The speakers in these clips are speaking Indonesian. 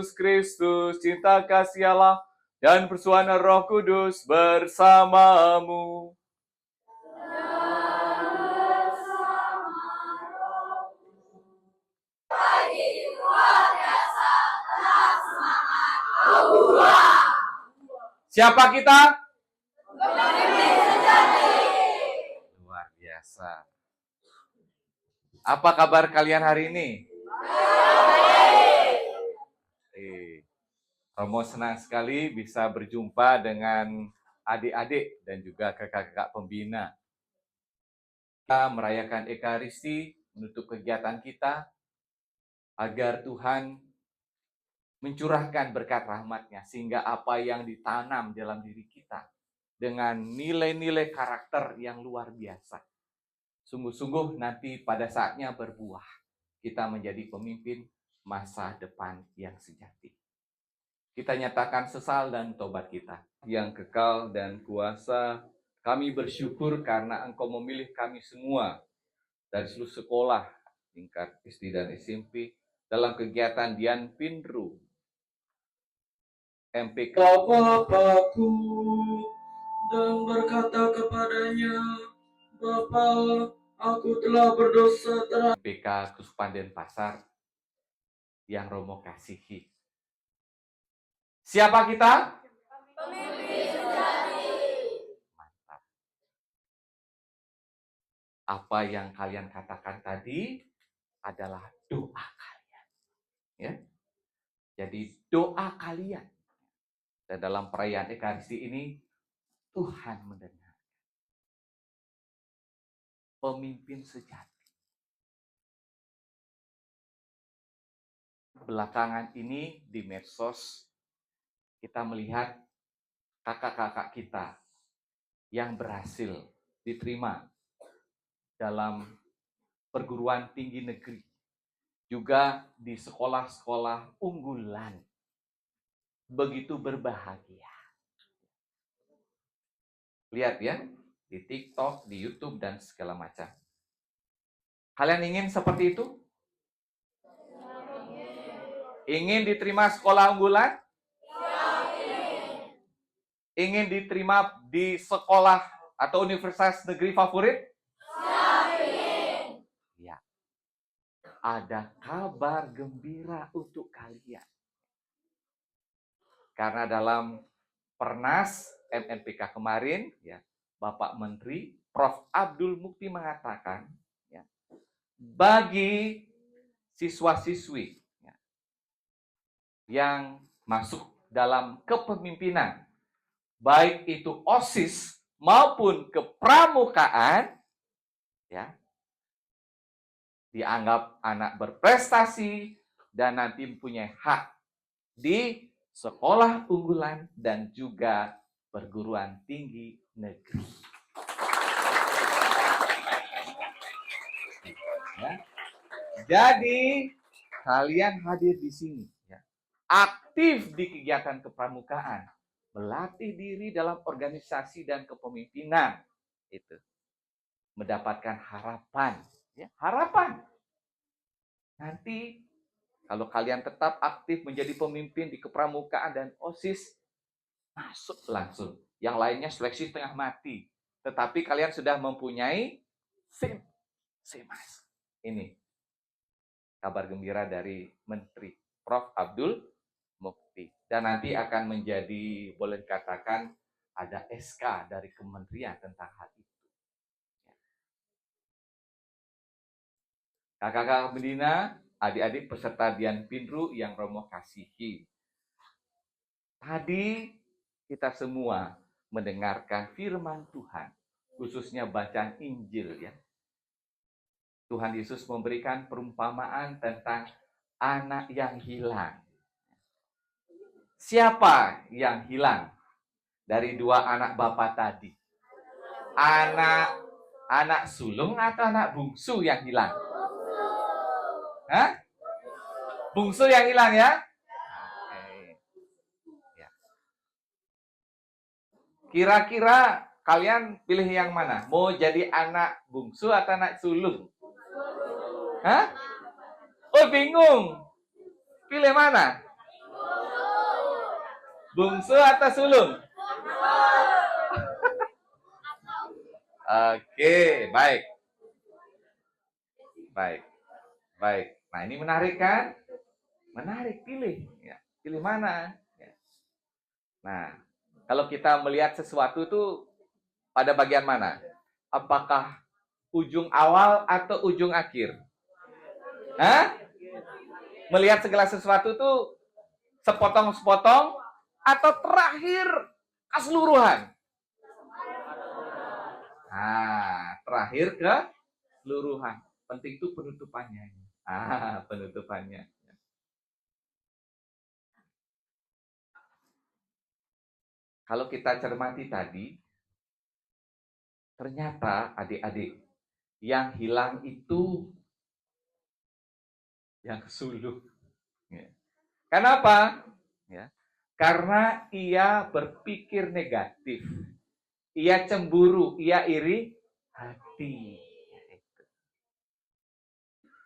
Yesus Kristus, cinta kasih Allah, dan persekutuan Roh Kudus bersamamu. Siapa kita? Luar biasa. Apa kabar kalian hari ini? Romo senang sekali bisa berjumpa dengan adik-adik dan juga kakak-kakak pembina. Kita merayakan Ekaristi, menutup kegiatan kita, agar Tuhan mencurahkan berkat rahmat-Nya, sehingga apa yang ditanam dalam diri kita, dengan nilai-nilai karakter yang luar biasa, sungguh-sungguh nanti pada saatnya berbuah. Kita menjadi pemimpin masa depan yang sejati. Kita nyatakan sesal dan tobat kita yang kekal dan kuasa. Kami bersyukur karena Engkau memilih kami semua dari seluruh sekolah tingkat SD dan SMP dalam kegiatan Dian Pinru MPK. Bapakku, dan berkata kepadanya, Bapa, aku telah berdosa terhadap MPK Kuspan Denpasar yang Romo kasihi. Siapa kita? Pemimpin sejati. Mantap. Apa yang kalian katakan tadi adalah doa kalian. Ya. Jadi doa kalian. Dan dalam perayaan Ekaristi ini, Tuhan mendengar. Pemimpin sejati. Belakangan ini di medsos, kita melihat kakak-kakak kita yang berhasil diterima dalam perguruan tinggi negeri, juga di sekolah-sekolah unggulan. Begitu berbahagia. Lihat ya, di TikTok, di YouTube, dan segala macam. Kalian ingin seperti itu? Ingin diterima sekolah unggulan? Ingin diterima di sekolah atau universitas negeri favorit? Ya. Ada kabar gembira untuk kalian. Karena dalam Pernas MNPK kemarin, ya, Bapak Menteri Prof. Abdul Mukti mengatakan, ya, bagi siswa-siswi ya, yang masuk dalam kepemimpinan, baik itu OSIS maupun kepramukaan, ya, dianggap anak berprestasi dan nanti mempunyai hak di sekolah unggulan dan juga perguruan tinggi negeri. Ya. Jadi kalian hadir di sini, ya, aktif di kegiatan kepramukaan, melatih diri dalam organisasi dan kepemimpinan, itu mendapatkan harapan, ya, harapan. Nanti kalau kalian tetap aktif menjadi pemimpin di kepramukaan dan OSIS, masuk langsung. Yang lainnya seleksi setengah mati. Tetapi kalian sudah mempunyai SIM. SIMAS. Ini kabar gembira dari Menteri Prof. Abdul Mukti. Dan nanti akan menjadi, boleh dikatakan, ada SK dari kementerian tentang hal itu. Kakak-kakak Medina, adik-adik peserta Dian Pinru yang Romo kasihi. Tadi kita semua mendengarkan firman Tuhan, khususnya bacaan Injil, ya. Tuhan Yesus memberikan perumpamaan tentang anak yang hilang. Siapa yang hilang dari dua anak bapak tadi? Anak sulung atau anak bungsu yang hilang? Hah? Bungsu yang hilang, ya? Kira-kira kalian pilih yang mana? Mau jadi anak bungsu atau anak sulung? Hah? Oh, bingung. Pilih mana? Bungsu atau sulung? Oke, baik. Baik. Baik. Nah, ini menarik kan? Menarik, pilih. Ya. Pilih mana? Ya. Nah, kalau kita melihat sesuatu tuh pada bagian mana? Apakah ujung awal atau ujung akhir? Hah? Melihat segala sesuatu tuh sepotong-sepotong atau terakhir keseluruhan? Nah, terakhir keseluruhan. Penting itu penutupannya. Penutupannya. Kalau kita cermati tadi, ternyata adik-adik yang hilang itu yang sulung. Ya. Kenapa? Ya. Karena ia berpikir negatif. Ia cemburu, ia iri hati.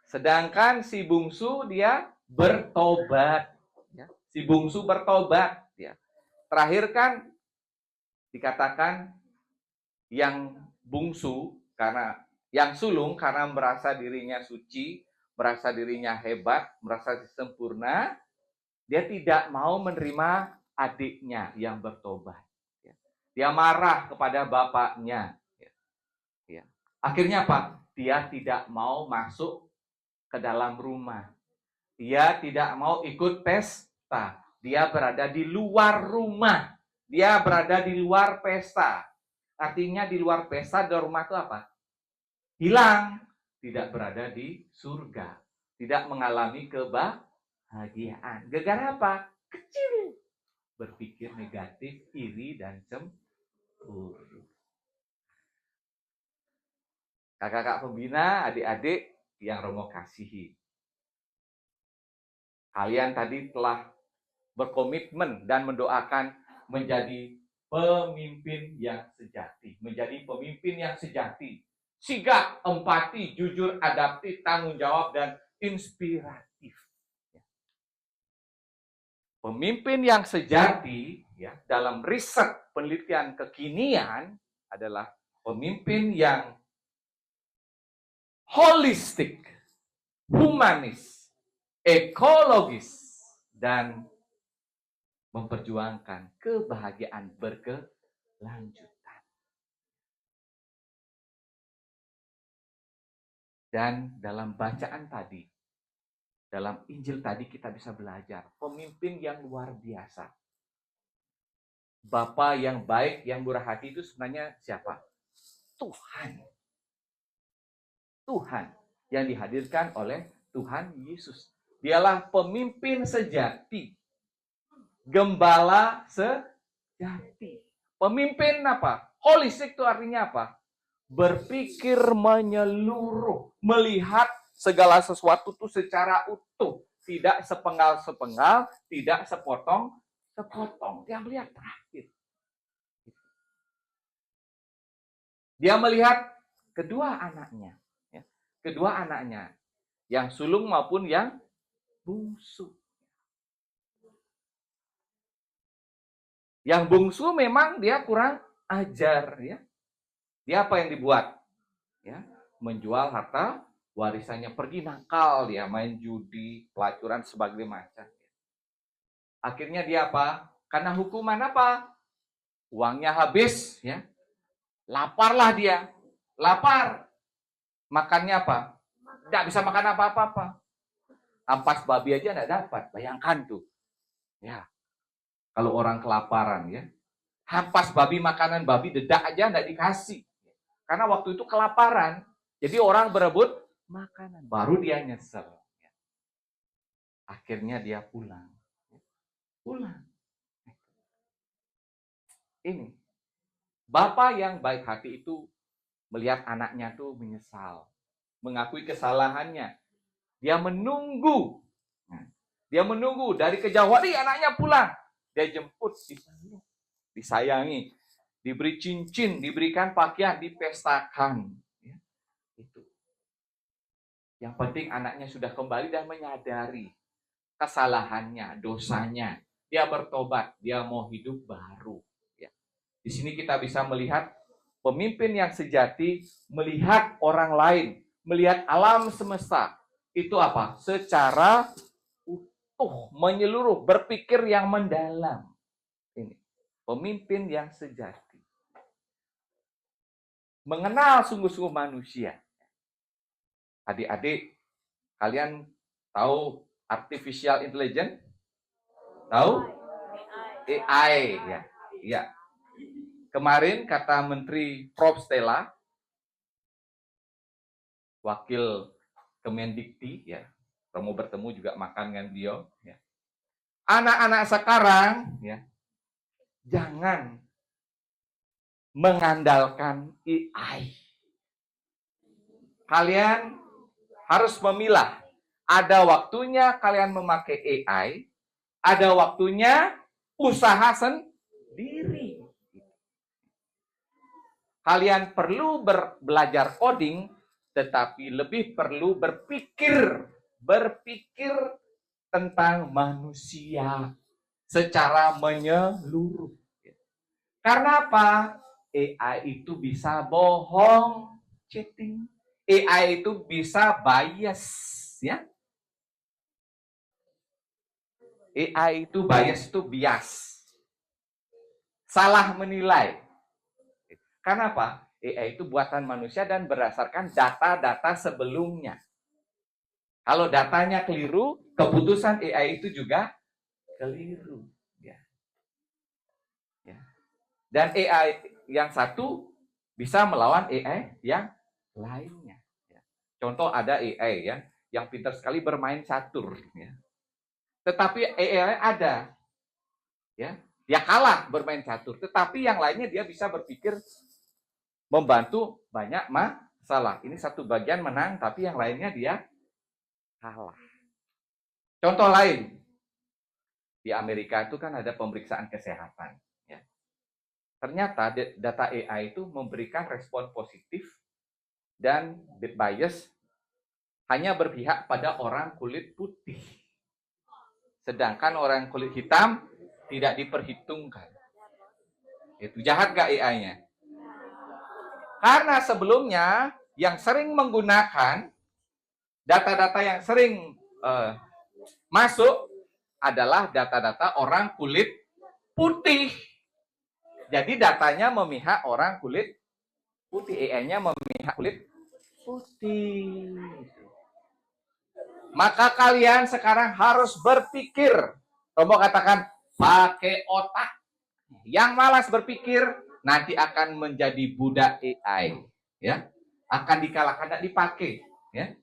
Sedangkan si bungsu dia bertobat. Ya. Si bungsu bertobat. Ya. Terakhir kan dikatakan yang bungsu karena yang sulung karena merasa dirinya suci, merasa dirinya hebat, merasa sempurna, dia tidak mau menerima adiknya yang bertobat. Dia marah kepada bapaknya. Akhirnya apa? Dia tidak mau masuk ke dalam rumah. Dia tidak mau ikut pesta. Dia berada di luar rumah. Dia berada di luar pesta. Artinya di luar pesta, di rumah itu apa? Hilang. Tidak berada di surga. Tidak mengalami kebahagiaan. Gara-gara apa? Kecil. Berpikir negatif, iri, dan cemburu. Kakak-kakak pembina, adik-adik yang Romo kasihi. Kalian tadi telah berkomitmen dan mendoakan menjadi pemimpin yang sejati. Menjadi pemimpin yang sejati. Sigap, empati, jujur, adaptif, tanggung jawab, dan inspiratif. Pemimpin yang sejati ya, dalam riset penelitian kekinian adalah pemimpin yang holistik, humanis, ekologis, dan memperjuangkan kebahagiaan berkelanjutan. Dan dalam bacaan tadi, dalam Injil tadi kita bisa belajar pemimpin yang luar biasa. Bapa yang baik, yang murah hati itu sebenarnya siapa? Tuhan. Tuhan yang dihadirkan oleh Tuhan Yesus. Dialah pemimpin sejati. Gembala sejati. Pemimpin apa? Holistik itu artinya apa? Berpikir menyeluruh. Melihat segala sesuatu itu secara utuh. Tidak sepenggal-sepenggal, tidak sepotong-sepotong. Dia melihat terakhir. Dia melihat kedua anaknya. Kedua anaknya. Yang sulung maupun yang bungsu. Yang bungsu memang dia kurang ajar. Ya. Dia apa yang dibuat? Ya, menjual harta warisannya, pergi nakal dia, main judi, pelacuran sebagainya macam. Akhirnya dia apa? Karena hukuman apa? Uangnya habis, ya. Laparlah dia. Lapar. Makannya apa? Tidak bisa makan apa-apa. Ampas babi aja tidak dapat. Bayangkan tuh. Ya. Kalau orang kelaparan ya. Ampas babi, makanan babi dedak aja tidak dikasih. Karena waktu itu kelaparan. Jadi orang berebut makanan. Baru dia nyesel. Akhirnya dia pulang. Pulang. Ini. Bapak yang baik hati itu melihat anaknya tuh menyesal. Mengakui kesalahannya. Dia menunggu. Dia menunggu dari kejauhan. Anaknya pulang. Dia jemput, disayangi. Diberi cincin, diberikan pakaian, dipestakan. Itu. Yang penting anaknya sudah kembali dan menyadari kesalahannya, dosanya. dia bertobat, dia mau hidup baru. Ya. Di sini kita bisa melihat pemimpin yang sejati melihat orang lain, melihat alam semesta. Itu apa? Secara utuh, menyeluruh, berpikir yang mendalam. Ini pemimpin yang sejati. Mengenal sungguh-sungguh manusia. Adik-adik, kalian tahu artificial intelligence? Tahu? AI, ya. Ya. Kemarin kata Menteri Prof. Stella, wakil Kemendikti, ya, mau bertemu juga makan dengan beliau, ya. Anak-anak sekarang, ya, jangan mengandalkan AI. Kalian harus memilah. Ada waktunya kalian memakai AI, ada waktunya usaha sendiri. Kalian perlu belajar coding, tetapi lebih perlu berpikir tentang manusia secara menyeluruh. Karena apa? AI itu bisa bohong, cheating. AI itu bisa bias, ya. AI itu bias. Salah menilai. Karena apa? AI itu buatan manusia dan berdasarkan data-data sebelumnya. Kalau datanya keliru, keputusan AI itu juga keliru. Ya. Ya. Dan AI yang satu bisa melawan AI yang lainnya. Ya. Contoh ada AI ya, yang pintar sekali bermain catur. Ya. Tetapi AI ada, ya, dia kalah bermain catur. Tetapi yang lainnya dia bisa berpikir membantu banyak masalah. Ini satu bagian menang, tapi yang lainnya dia kalah. Contoh lain, di Amerika itu kan ada pemeriksaan kesehatan. Ya. Ternyata data AI itu memberikan respon positif dan bias hanya berpihak pada orang kulit putih. Sedangkan orang kulit hitam tidak diperhitungkan. Itu jahat gak AI-nya? Karena sebelumnya yang sering menggunakan data-data yang sering masuk adalah data-data orang kulit putih. Jadi datanya memihak orang kulit putih, AI-nya memihak kulit putih. Maka kalian sekarang harus berpikir. Romo katakan pakai otak. Yang malas berpikir nanti akan menjadi budak AI, ya. Akan dikalahkan, tidak dipakai, ya.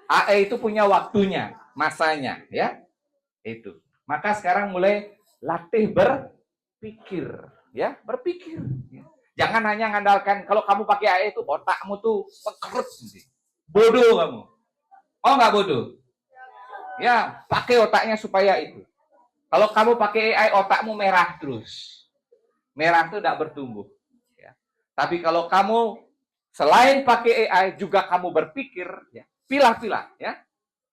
AI itu punya waktunya, masanya, ya. Itu. Maka sekarang mulai latih berpikir, ya, berpikir. Ya. Jangan hanya mengandalkan kalau kamu pakai AI itu otakmu tuh sekerut, bodoh kamu. Oh nggak bodoh? Ya, pakai otaknya supaya itu. Kalau kamu pakai AI, otakmu merah terus. Merah itu tidak bertumbuh. Ya. Tapi kalau kamu selain pakai AI juga kamu berpikir, ya, pilah-pilah, ya.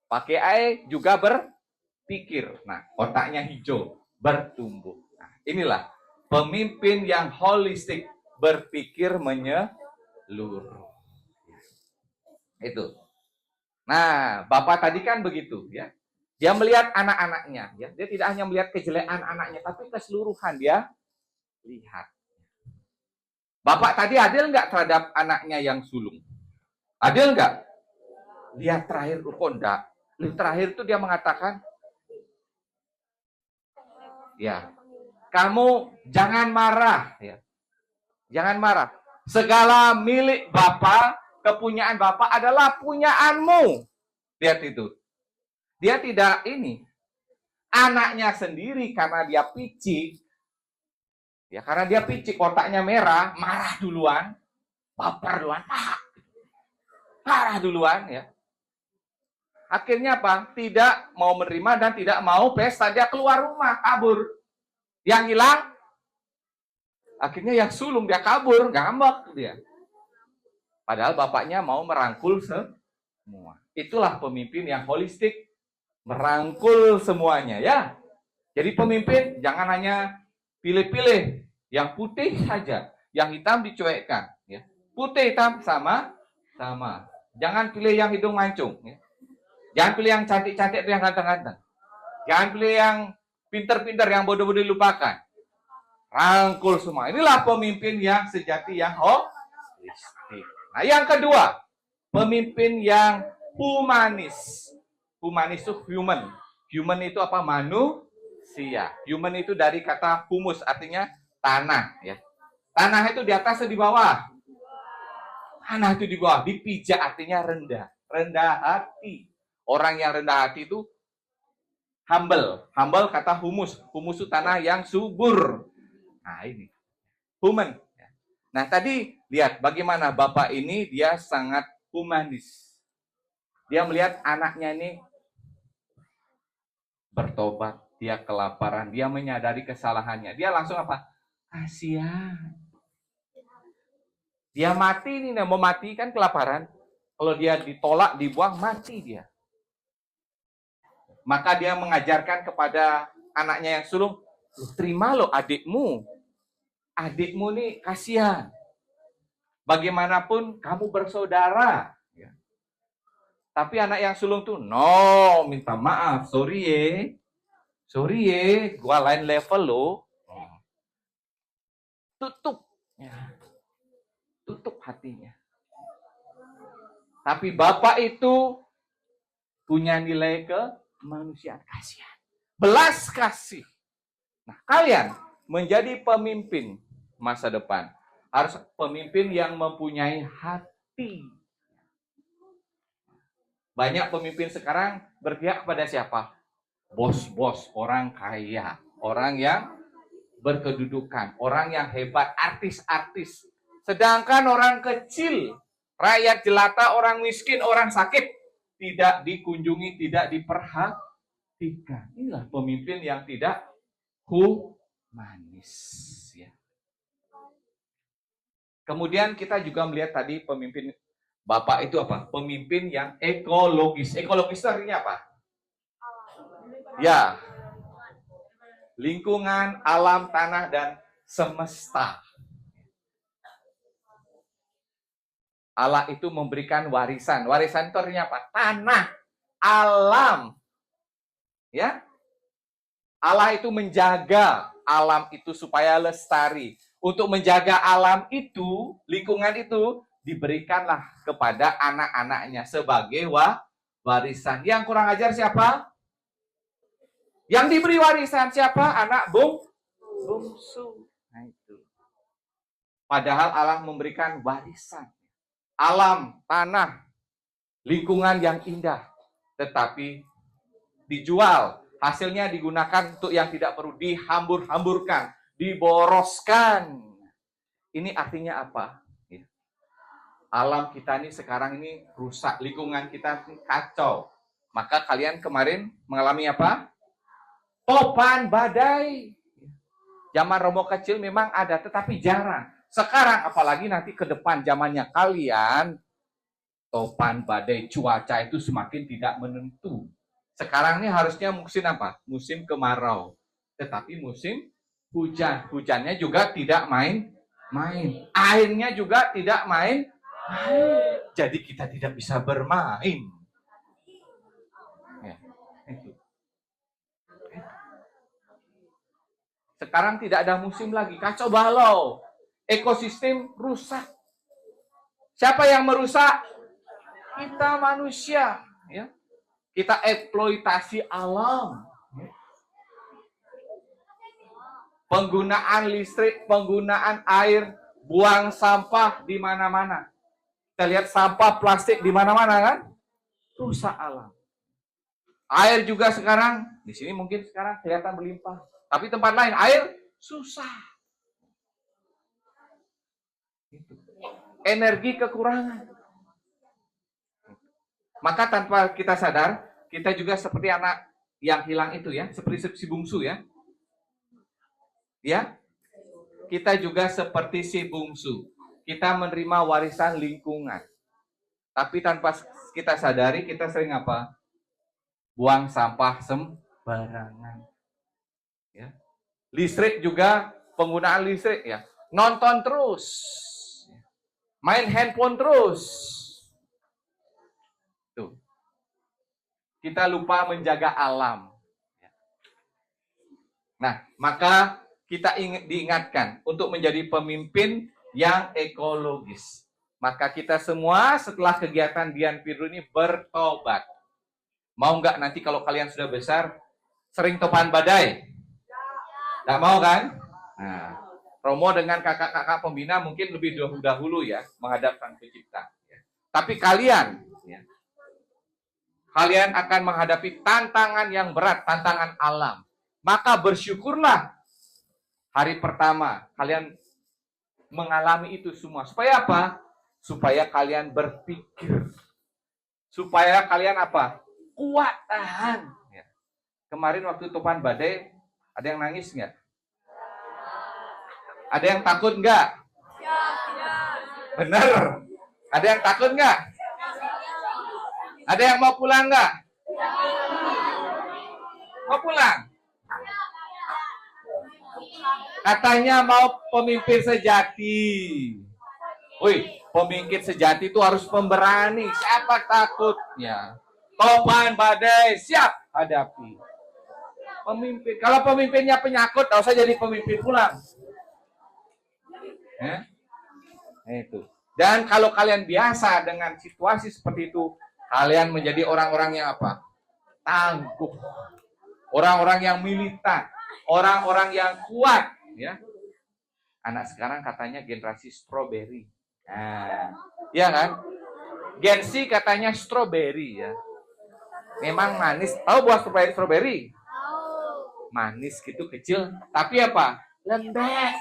Pakai AI juga berpikir. Nah, otaknya hijau, bertumbuh. Nah, inilah pemimpin yang holistik, berpikir menyeluruh. Itu. Nah, Bapak tadi kan begitu, ya. Dia melihat anak-anaknya, ya. Dia tidak hanya melihat kejelekan anaknya, tapi keseluruhan dia lihat. Bapak tadi adil nggak terhadap anaknya yang sulung? Adil nggak? Lihat terakhir, enggak. Lihat terakhir itu dia mengatakan, ya, kamu jangan marah, ya. Jangan marah. Segala milik Bapak, kepunyaan Bapak adalah punyaanmu. Lihat itu. Dia tidak ini. Anaknya sendiri karena dia picik, ya, karena dia picik, otaknya merah, marah duluan, baper duluan, marah duluan, ya. Akhirnya apa? Tidak mau menerima dan tidak mau pesta, dia keluar rumah, kabur. Yang hilang, akhirnya yang sulung dia kabur, ngambek dia. Padahal bapaknya mau merangkul semua. Itulah pemimpin yang holistik, merangkul semuanya ya. Jadi pemimpin jangan hanya pilih-pilih yang putih saja, yang hitam dicuekkan ya. Putih hitam sama. Jangan pilih yang hidung mancung ya. Jangan pilih yang cantik-cantik yang ganteng-ganteng. Jangan pilih yang pinter-pinter, yang bodoh-bodoh dilupakan. Rangkul semua. Inilah pemimpin yang sejati, yang holistik. Nah, yang kedua, pemimpin yang humanis. Humanis itu human. Human itu apa? Manusia. Human itu dari kata humus, artinya tanah. Ya. Tanah itu di atas atau di bawah? Tanah itu di bawah. Dipijak artinya rendah. Rendah hati. Orang yang rendah hati itu humble. Humble kata humus. Humus itu tanah yang subur. Nah ini. Human. Nah tadi lihat bagaimana Bapak ini dia sangat humanis. Dia melihat anaknya ini bertobat. Dia kelaparan. Dia menyadari kesalahannya. Dia langsung apa? Kasihan. Dia mati nih. Mau mati kan kelaparan. Kalau dia ditolak, dibuang, mati dia. Maka dia mengajarkan kepada anaknya yang sulung, terima lo adikmu. Adikmu nih kasihan. Bagaimanapun kamu bersaudara. Ya. Tapi anak yang sulung tuh, no, minta maaf, sorry ye, gua lain level lo. Tutup. Ya. Tutup hatinya. Tapi bapak itu punya nilai kemanusiaan, kasihan. Belas kasih. Nah, kalian menjadi pemimpin masa depan. Harus pemimpin yang mempunyai hati. Banyak pemimpin sekarang berpihak kepada siapa? Bos-bos, orang kaya, orang yang berkedudukan, orang yang hebat, artis-artis. Sedangkan orang kecil, rakyat jelata, orang miskin, orang sakit, tidak dikunjungi, tidak diperhatikan. Inilah pemimpin yang tidak humanis. Ya. Kemudian kita juga melihat tadi pemimpin Bapak itu apa? Pemimpin yang ekologis. Ekologis itu artinya apa? Ya, lingkungan, alam, tanah, dan semesta. Allah itu memberikan warisan. Warisan itu artinya apa? Tanah, alam. Ya, Allah itu menjaga alam itu supaya lestari. Untuk menjaga alam itu, lingkungan itu, diberikanlah kepada anak-anaknya sebagai warisan. Yang kurang ajar siapa? Yang diberi warisan siapa? Anak bungsu. Nah itu. Padahal Allah memberikan warisan. Alam, tanah, lingkungan yang indah. Tetapi dijual. Hasilnya digunakan untuk yang tidak perlu, dihambur-hamburkan, diboroskan. Ini artinya apa? Alam kita ini sekarang ini rusak, lingkungan kita ini kacau. Maka kalian kemarin mengalami apa? Topan badai. Zaman Romo kecil memang ada, tetapi jarang. Sekarang apalagi nanti ke depan zamannya kalian, topan badai, cuaca itu semakin tidak menentu. Sekarang ini harusnya musim apa? Musim kemarau. Tetapi musim hujan. Hujannya juga tidak main. Airnya juga tidak main. Jadi kita tidak bisa bermain. Ya, itu. Sekarang tidak ada musim lagi. Kacau balau. Ekosistem rusak. Siapa yang merusak? Kita manusia. Ya. Kita eksploitasi alam. Penggunaan listrik, penggunaan air, buang sampah di mana-mana. Kita lihat sampah plastik di mana-mana kan? Rusak alam. Air juga sekarang, di sini mungkin sekarang kelihatan berlimpah. Tapi tempat lain air susah. Energi kekurangan. Maka tanpa kita sadar, kita juga seperti anak yang hilang itu ya, seperti si bungsu ya. Ya, kita juga seperti si bungsu. Kita menerima warisan lingkungan. Tapi tanpa kita sadari, kita sering apa? buang sampah sembarangan. Ya. Listrik juga, penggunaan listrik ya. Nonton terus. Main handphone terus. Tuh. Kita lupa menjaga alam. Nah, maka kita diingatkan untuk menjadi pemimpin yang ekologis. Maka kita semua setelah kegiatan Dian Piru ini bertobat. Mau nggak nanti kalau kalian sudah besar, sering topan badai? Nggak mau kan? Nah, Romo dengan kakak-kakak pembina mungkin lebih dahulu ya, menghadap Sang Pencipta. Tapi kalian, ya, kalian akan menghadapi tantangan yang berat, tantangan alam. Maka bersyukurlah hari pertama kalian mengalami itu semua. Supaya apa? Supaya kalian berpikir. Supaya kalian apa? Kuat tahan. Ya. Kemarin waktu topan badai, ada yang nangis nggak? Ada yang takut nggak? Benar. Ada yang takut nggak? Ada yang mau pulang nggak? Mau pulang? Katanya mau pemimpin sejati. Wih, pemimpin sejati itu harus pemberani. Siapa takutnya? Topan badai, siap hadapi. Pemimpin. Kalau pemimpinnya penyakut, tak usah jadi pemimpin pulang. Itu. Dan kalau kalian biasa dengan situasi seperti itu, kalian menjadi orang-orang yang apa? Tangguh. Orang-orang yang militan. Orang-orang yang kuat. Ya, anak sekarang katanya generasi strawberry. Nah, iya kan? Gen Z katanya strawberry ya. Memang manis. Tahu buah strawberry? Manis gitu kecil, tapi apa? Lembek,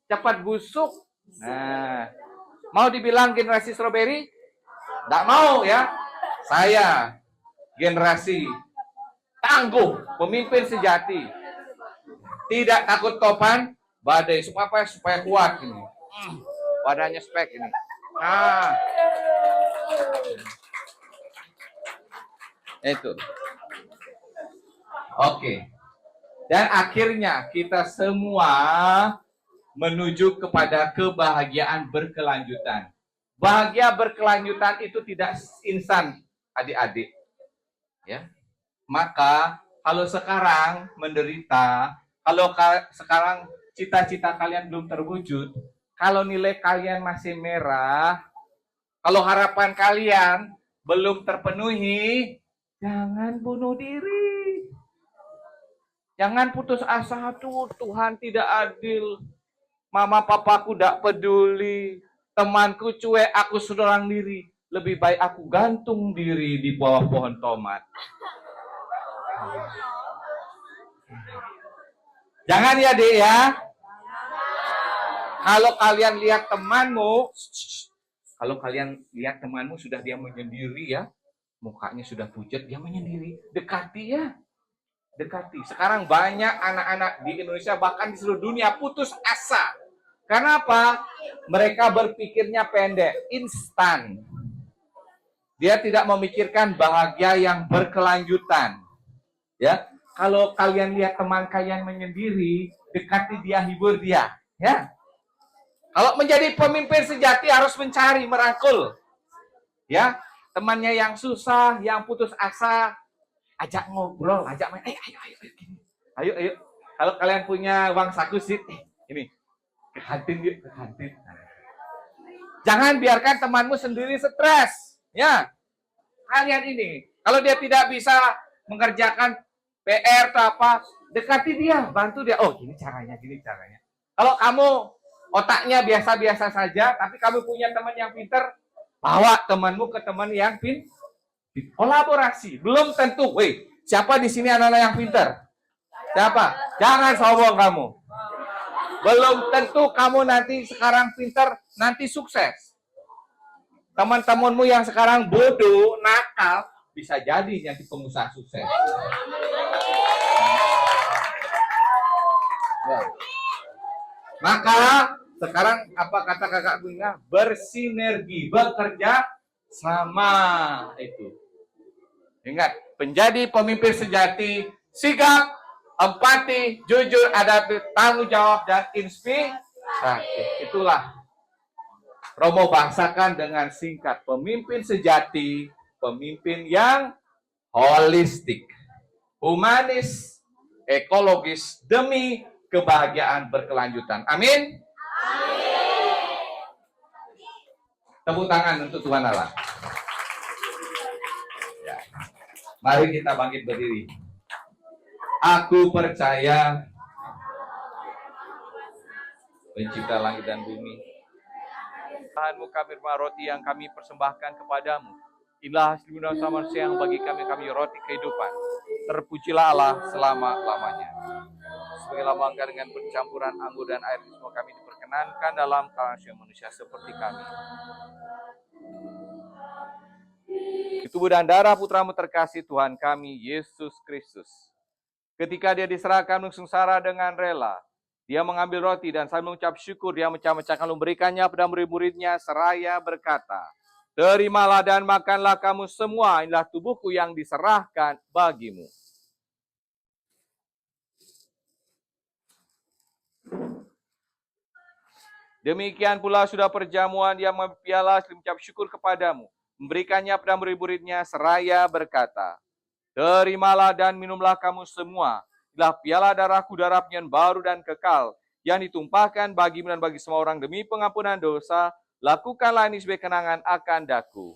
cepat busuk. Nah, mau dibilang generasi strawberry? Nggak mau ya. Saya generasi tangguh, pemimpin sejati. Tidak takut topan badai. Supaya apa? Supaya kuat ini. Badannya spek ini. Nah. Itu. Oke. Dan akhirnya kita semua menuju kepada kebahagiaan berkelanjutan. Bahagia berkelanjutan itu tidak instan, adik-adik. Ya. Maka kalau sekarang menderita, kalau sekarang cita-cita kalian belum terwujud, kalau nilai kalian masih merah, kalau harapan kalian belum terpenuhi, jangan bunuh diri. Jangan putus asa, tuh Tuhan tidak adil. Mama papaku tidak peduli. Temanku cuek, aku seorang diri. Lebih baik aku gantung diri di bawah pohon tomat. Jangan ya, Dek ya. Kalau kalian lihat temanmu, sudah dia menyendiri ya, mukanya sudah pucat, dia menyendiri, dekati ya. Dekati. Sekarang banyak anak-anak di Indonesia, bahkan di seluruh dunia putus asa. Karena apa? Mereka berpikirnya pendek, instan. Dia tidak memikirkan bahagia yang berkelanjutan. Ya. Kalau kalian lihat teman kalian menyendiri, dekati dia, hibur dia, ya. Kalau menjadi pemimpin sejati harus mencari, merangkul, ya, temannya yang susah, yang putus asa, ajak ngobrol, ajak main, ayo. Kalau kalian punya uang saku sih, ini ke kantin yuk, ke kantin. Jangan biarkan temanmu sendiri stres, ya. Kalian ini, kalau dia tidak bisa mengerjakan PR atau apa, dekati dia, bantu dia. Oh, gini caranya. Kalau kamu otaknya biasa-biasa saja, tapi kamu punya teman yang pintar, bawa temanmu ke teman yang pintar. Kolaborasi. Belum tentu. Siapa di sini anak-anak yang pintar? Siapa? Jangan sombong kamu. Belum tentu kamu nanti sekarang pintar, nanti sukses. Teman-temanmu yang sekarang bodoh, nakal, bisa jadi nanti pengusaha sukses. Ya. Maka sekarang apa kata kakak Bunga? Bersinergi, bekerja sama itu. Ingat, menjadi pemimpin sejati, sigap, empati, jujur, adab, tanggung jawab, dan inspiratif. Itulah Romo bahasakan dengan singkat, pemimpin sejati, pemimpin yang holistik, humanis, ekologis, demi kebahagiaan berkelanjutan. Amin. Tepuk tangan untuk Tuhan Allah. Ya. Mari kita bangkit berdiri. Aku percaya Pencipta langit dan bumi. Tuhanmu kami terima roti yang kami persembahkan kepadamu. Inilah hasil guna sama siang bagi kami roti kehidupan. Terpujilah Allah selama-lamanya. Sebagai lambang dengan pencampuran anggur dan air, semua kami diperkenankan dalam kalangan manusia seperti kami. Tubuh dan darah putramu terkasih Tuhan kami, Yesus Kristus. Ketika dia diserahkan sengsara dengan rela, dia mengambil roti dan sambil mengucap syukur, dia mecah-mecahkan lalu memberikannya pada murid-muridnya seraya berkata, terimalah dan makanlah kamu semua, inilah tubuhku yang diserahkan bagimu. Demikian pula sudah perjamuan, dia mengambil piala sambil mengucap syukur kepadamu, memberikannya pada murid-muridnya seraya berkata, terimalah dan minumlah kamu semua, inilah piala darahku, darah penyucian baru dan kekal, yang ditumpahkan bagimu dan bagi semua orang demi pengampunan dosa. Lakukanlah ini sebagai kenangan akan daku.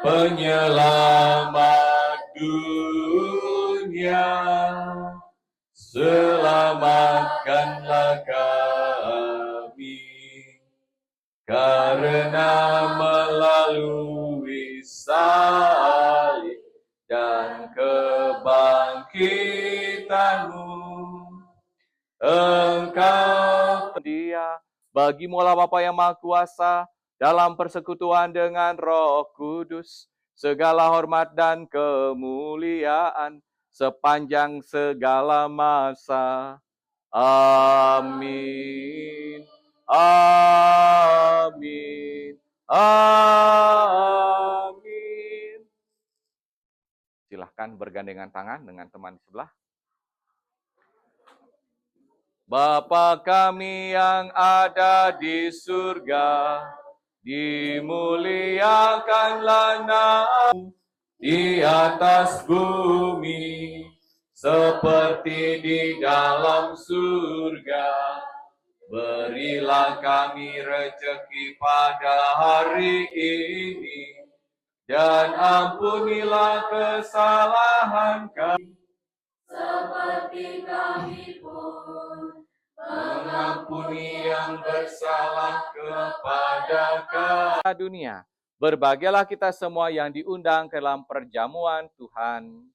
Penyelamat dunia, selamatkanlah kami, karena melalui salib dan kebangkitanmu, Engkau dia bagimu Allah Bapa yang Maha Kuasa, dalam persekutuan dengan Roh Kudus, segala hormat dan kemuliaan sepanjang segala masa. Amin. Amin. Amin. Silahkan bergandengan tangan dengan teman di sebelah. Bapa kami yang ada di surga, dimuliakanlah namamu di atas bumi, seperti di dalam surga. Berilah kami rezeki pada hari ini, dan ampunilah kesalahan kami, seperti kami pun mengampuni yang bersalah kepada dunia. Berbahagialah kita semua yang diundang ke dalam perjamuan Tuhan.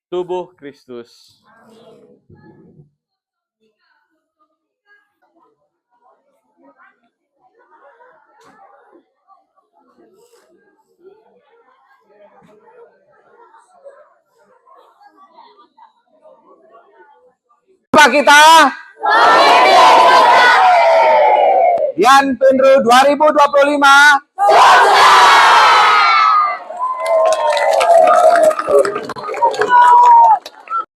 Tubuh Kristus. Apa kita? Dian Penru 2025.